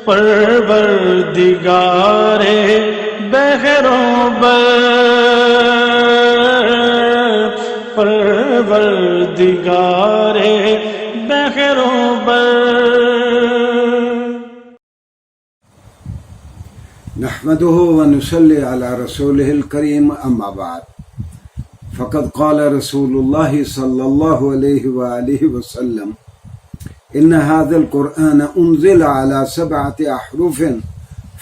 پروردگار بحروں بر، پروردگار بحروں بر۔ نحمده ونصلي على رسوله الكريم اما بعد، فقد قال رسول الله صلى الله عليه وآله وسلم: ان هذا القرآن انزل على 7 احرف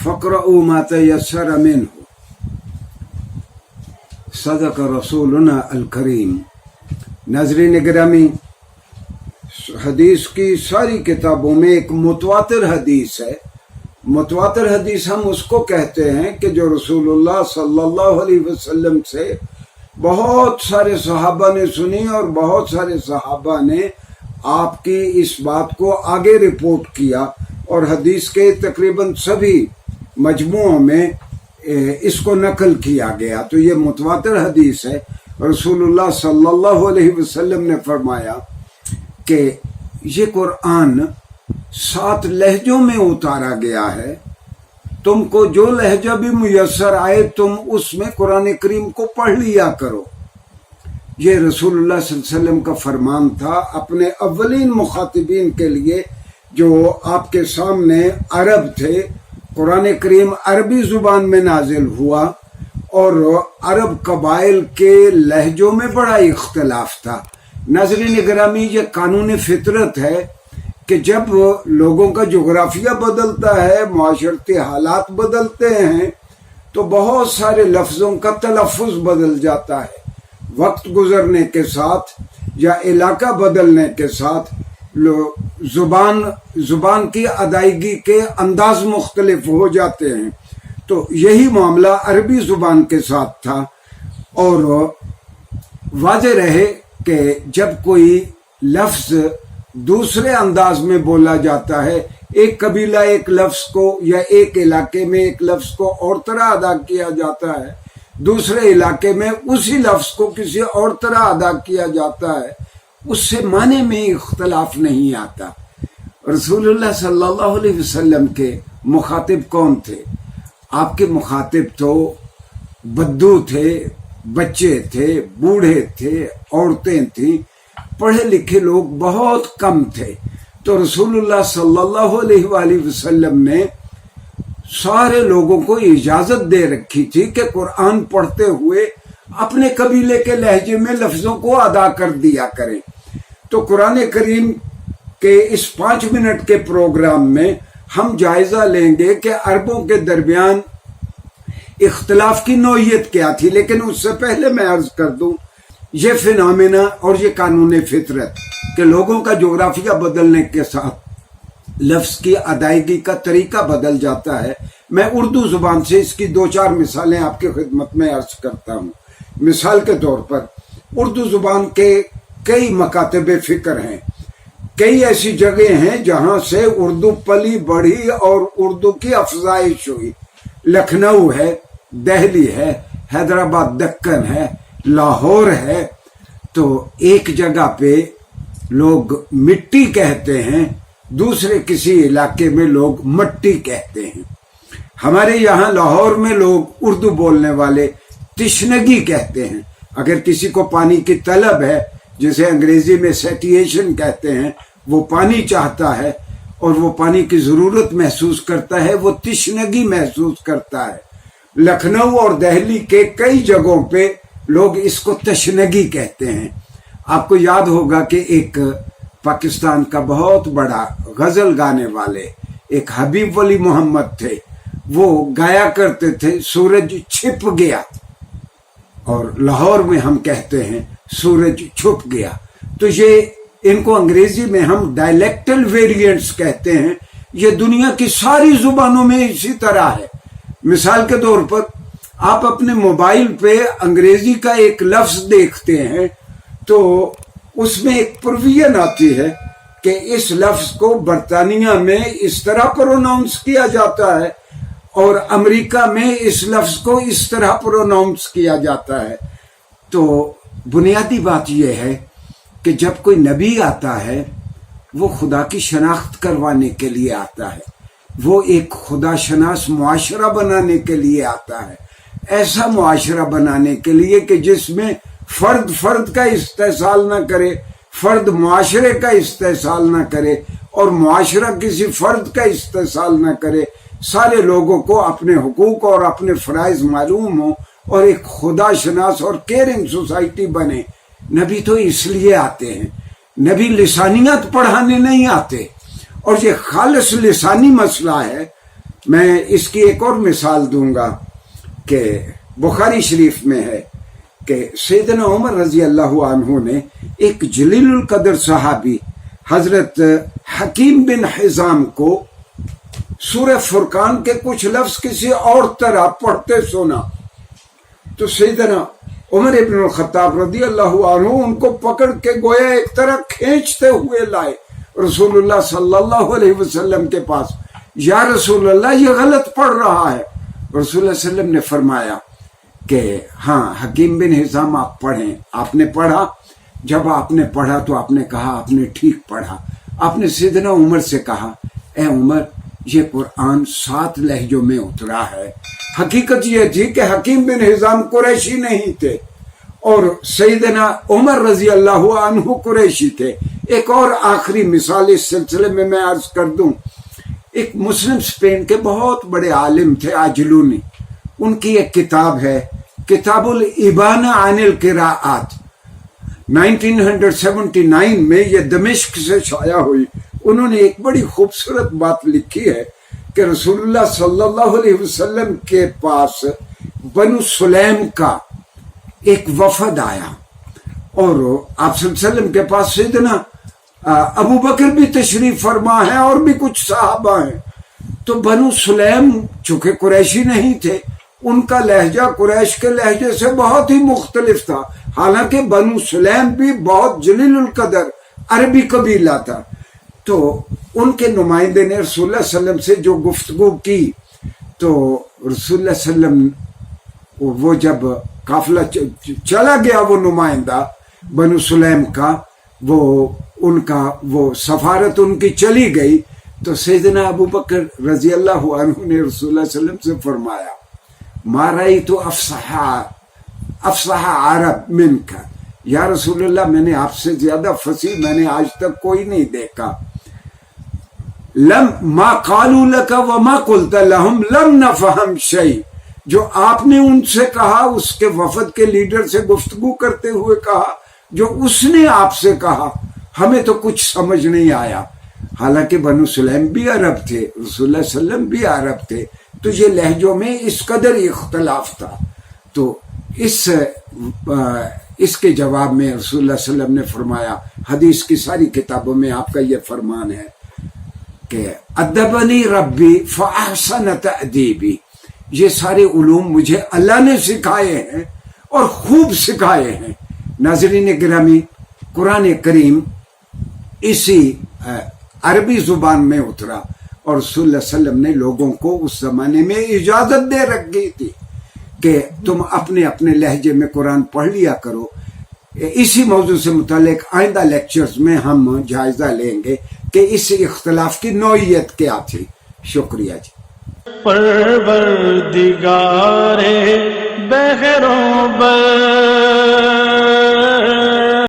فاقرؤوا ما تيسر منه۔ صدق رسولنا الکریم۔ ناظرین گرامی، حدیث کی ساری کتابوں میں ایک متواتر حدیث ہے۔ متواتر حدیث ہم اس کو کہتے ہیں کہ جو رسول اللہ صلی اللہ علیہ وسلم سے بہت سارے صحابہ نے سنی اور بہت سارے صحابہ نے آپ کی اس بات کو آگے رپورٹ کیا، اور حدیث کے تقریباً سبھی مجموعوں میں اس کو نقل کیا گیا۔ تو یہ متواتر حدیث ہے۔ رسول اللہ صلی اللہ علیہ وسلم نے فرمایا کہ یہ قرآن 7 لہجوں میں اتارا گیا ہے، تم کو جو لہجہ بھی میسر آئے تم اس میں قرآن کریم کو پڑھ لیا کرو۔ یہ رسول اللہ صلی اللہ علیہ وسلم کا فرمان تھا اپنے اولین مخاطبین کے لیے جو آپ کے سامنے عرب تھے۔ قرآن کریم عربی زبان میں نازل ہوا، اور عرب قبائل کے لہجوں میں بڑا اختلاف تھا۔ ناظرین گرامی، یہ قانون فطرت ہے کہ جب لوگوں کا جغرافیہ بدلتا ہے، معاشرتی حالات بدلتے ہیں، تو بہت سارے لفظوں کا تلفظ بدل جاتا ہے۔ وقت گزرنے کے ساتھ یا علاقہ بدلنے کے ساتھ زبان کی ادائیگی کے انداز مختلف ہو جاتے ہیں۔ تو یہی معاملہ عربی زبان کے ساتھ تھا، اور واضح رہے کہ جب کوئی لفظ دوسرے انداز میں بولا جاتا ہے، ایک قبیلہ ایک لفظ کو یا ایک علاقے میں ایک لفظ کو اور طرح ادا کیا جاتا ہے، دوسرے علاقے میں اسی لفظ کو کسی اور طرح ادا کیا جاتا ہے، اس سے معنی میں اختلاف نہیں آتا۔ رسول اللہ صلی اللہ علیہ وسلم کے مخاطب کون تھے؟ آپ کے مخاطب تو بدو تھے، بچے تھے، بوڑھے تھے، عورتیں تھیں، پڑھے لکھے لوگ بہت کم تھے۔ تو رسول اللہ صلی اللہ علیہ وآلہ وسلم نے سارے لوگوں کو اجازت دے رکھی تھی کہ قرآن پڑھتے ہوئے اپنے قبیلے کے لہجے میں لفظوں کو ادا کر دیا کریں۔ تو قرآن کریم کے اس 5 منٹ کے پروگرام میں ہم جائزہ لیں گے کہ عربوں کے درمیان اختلاف کی نوعیت کیا تھی، لیکن اس سے پہلے میں عرض کر دوں یہ فنامنا اور یہ قانون فطرت کہ لوگوں کا جغرافیہ بدلنے کے ساتھ لفظ کی ادائیگی کا طریقہ بدل جاتا ہے۔ میں اردو زبان سے اس کی 2-4 مثالیں آپ کی خدمت میں عرض کرتا ہوں۔ مثال کے طور پر اردو زبان کے کئی مکاتب فکر ہیں، کئی ایسی جگہ ہیں جہاں سے اردو پلی بڑھی اور اردو کی افزائش ہوئی۔ لکھنؤ ہے، دہلی ہے، حیدرآباد دکن ہے، لاہور ہے۔ تو ایک جگہ پہ لوگ مٹی کہتے ہیں، دوسرے کسی علاقے میں لوگ مٹی کہتے ہیں۔ ہمارے یہاں لاہور میں لوگ اردو بولنے والے تشنگی کہتے ہیں۔ اگر کسی کو پانی کی طلب ہے، جسے انگریزی میں سیٹیشن کہتے ہیں، وہ پانی چاہتا ہے اور وہ پانی کی ضرورت محسوس کرتا ہے، وہ تشنگی محسوس کرتا ہے۔ لکھنؤ اور دہلی کے کئی جگہوں پہ لوگ اس کو تشنگی کہتے ہیں۔ آپ کو یاد ہوگا کہ ایک پاکستان کا بہت بڑا غزل گانے والے ایک حبیب ولی محمد تھے، وہ گایا کرتے تھے سورج چھپ گیا، اور لاہور میں ہم کہتے ہیں سورج چھپ گیا۔ تو یہ ان کو انگریزی میں ہم ڈائلیکٹل ویریئنٹس کہتے ہیں۔ یہ دنیا کی ساری زبانوں میں اسی طرح ہے۔ مثال کے طور پر آپ اپنے موبائل پہ انگریزی کا ایک لفظ دیکھتے ہیں تو اس میں ایک پروویژن آتی ہے کہ اس لفظ کو برطانیہ میں اس طرح پروناؤنس کیا جاتا ہے اور امریکہ میں اس لفظ کو اس طرح پروناؤنس کیا جاتا ہے۔ تو بنیادی بات یہ ہے کہ جب کوئی نبی آتا ہے وہ خدا کی شناخت کروانے کے لیے آتا ہے۔ وہ ایک خدا شناس معاشرہ بنانے کے لیے آتا ہے، ایسا معاشرہ بنانے کے لیے کہ جس میں فرد فرد کا استحصال نہ کرے، فرد معاشرے کا استحصال نہ کرے، اور معاشرہ کسی فرد کا استحصال نہ کرے، سارے لوگوں کو اپنے حقوق اور اپنے فرائض معلوم ہوں، اور ایک خدا شناس اور کیئرنگ سوسائٹی بنے۔ نبی تو اس لیے آتے ہیں، نبی لسانیات پڑھانے نہیں آتے، اور یہ خالص لسانی مسئلہ ہے۔ میں اس کی ایک اور مثال دوں گا کہ بخاری شریف میں ہے کہ سیدنا عمر رضی اللہ عنہ نے ایک جلیل القدر صحابی حضرت حکیم بن حزام کو سورہ فرقان کے کچھ لفظ کسی اور طرح پڑھتے سنا، تو سیدنا عمر ابن الخطاب رضی اللہ عنہ ان کو پکڑ کے گویا ایک طرح کھینچتے ہوئے لائے رسول اللہ صلی اللہ علیہ وسلم کے پاس۔ یا رسول اللہ، یہ غلط پڑھ رہا ہے۔ رسول اللہ صلی اللہ علیہ وسلم نے فرمایا کہ ہاں حکیم بن حزام آپ پڑھیں۔ آپ نے پڑھا، جب آپ نے پڑھا تو آپ نے کہا آپ نے ٹھیک پڑھا۔ آپ نے سیدنا عمر سے کہا، اے عمر، یہ قرآن 7 لہجوں میں اترا ہے۔ حقیقت یہ تھی کہ حکیم بن حزام قریشی نہیں تھے اور سیدنا عمر رضی اللہ عنہ قریشی تھے۔ ایک اور آخری مثال اس سلسلے میں عرض کر دوں۔ ایک مسلم اسپین کے بہت بڑے عالم تھے آجلونی، ان کی ایک کتاب ہے کتاب الابانہ عن القراءات، 1979 میں یہ دمشق سے شائع ہوئی۔ انہوں نے ایک بڑی خوبصورت بات لکھی ہے کہ رسول اللہ صلی اللہ علیہ وسلم کے پاس بنو سلیم کا ایک وفد آیا، اور آپ صلی اللہ علیہ وسلم کے پاس سیدنا ابو بکر بھی تشریف فرما ہے اور بھی کچھ صحابہ ہیں۔ تو بنو سلیم چونکہ قریشی نہیں تھے، ان کا لہجہ قریش کے لہجے سے بہت ہی مختلف تھا، حالانکہ بنو سلیم بھی بہت جلیل القدر عربی قبیلہ تھا۔ تو ان کے نمائندے نے رسول اللہ صلی اللہ علیہ وسلم سے جو گفتگو کی، تو رسول اللہ صلی اللہ علیہ وسلم وہ جب قافلہ چلا گیا، وہ نمائندہ بنو سلیم کا، وہ سفارت ان کی چلی گئی، تو سیدنا ابو بکر رضی اللہ عنہ نے رسول اللہ صلی اللہ علیہ وسلم سے فرمایا، ما رأیت افصح عرب منک، یا رسول اللہ، میں نے آپ سے زیادہ فصیح میں نے آج تک کوئی نہیں دیکھا۔ ما قالوا لك وما قلت لهم لم نفهم شيء، جو آپ نے ان سے کہا، اس کے وفد کے لیڈر سے گفتگو کرتے ہوئے کہا، جو اس نے آپ سے کہا، ہمیں تو کچھ سمجھ نہیں آیا۔ حالانکہ بنو سلیم بھی عرب تھے، رسول اللہ صلی اللہ علیہ وسلم بھی عرب تھے، تو یہ لہجوں میں اس قدر اختلاف تھا۔ تو اس کے جواب میں رسول اللہ صلی اللہ علیہ وسلم نے فرمایا، حدیث کی ساری کتابوں میں آپ کا یہ فرمان ہے کہ ادبنی ربی فاحسن تأدیبی، یہ سارے علوم مجھے اللہ نے سکھائے ہیں اور خوب سکھائے ہیں۔ ناظرین گرامی، قرآن کریم اسی عربی زبان میں اترا، اور رسول اللہ صلی اللہ علیہ وسلم نے لوگوں کو اس زمانے میں اجازت دے رکھی تھی کہ تم اپنے اپنے لہجے میں قرآن پڑھ لیا کرو۔ اسی موضوع سے متعلق آئندہ لیکچرز میں ہم جائزہ لیں گے کہ اس اختلاف کی نوعیت کیا تھی۔ شکریہ جی۔ پروردگار بحر و بر